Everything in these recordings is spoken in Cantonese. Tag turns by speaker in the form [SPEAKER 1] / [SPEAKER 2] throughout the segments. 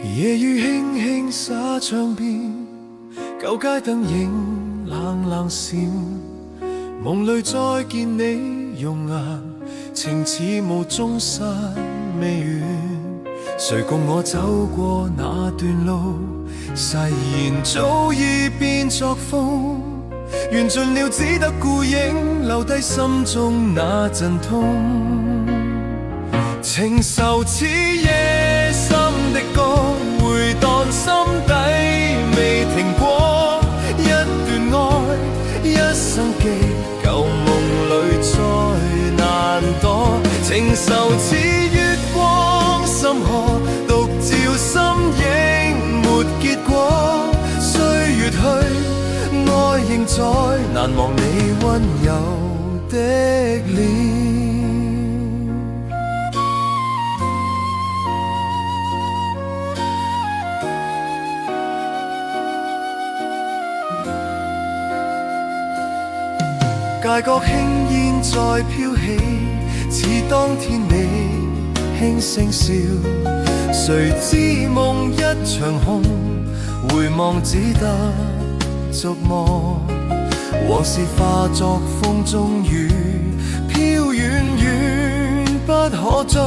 [SPEAKER 1] 夜雨輕輕灑窗邊，舊街燈影冷冷閃，夢裏再見你容顏，情似霧中失未完。誰共我走過那段路，誓言早已變作風，緣盡了只得孤影留低心中那陣痛。情愁似夜深的歌，回蕩心底未停過，一段愛一生記，舊夢裏再難躲。情愁似月光深河，獨照身影沒結果。歲月去，愛仍在，難忘你溫柔的臉。街角輕煙再飄起，似當天你輕聲笑。誰知夢一場空，回望只得逐夢。往事化作風中雨，飄遠遠不可追。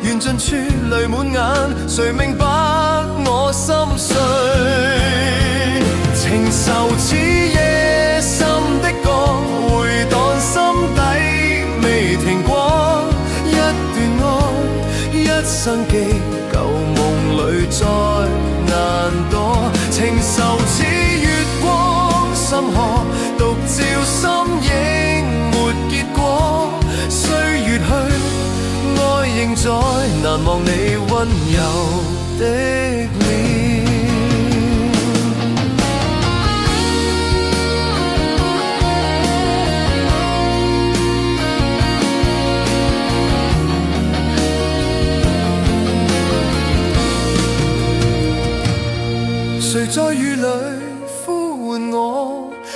[SPEAKER 1] 緣盡處淚滿眼，誰明白我心碎？情愁似夜深的歌，回蕩心底未停過。一段愛一生記，舊夢裏再難躲。情愁似月光深河，獨照身影沒結果。歲月去，愛仍在，難忘你溫柔的臉。誰在雨裏呼喚我？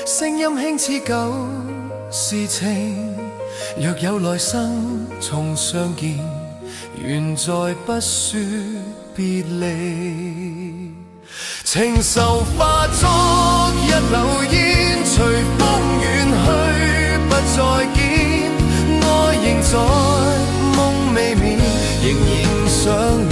[SPEAKER 1] 聲音輕似舊時情。若有來生重相見，願再不說別離。情愁化作一縷煙，隨風遠去不再見。愛仍在，夢未眠，仍然想你。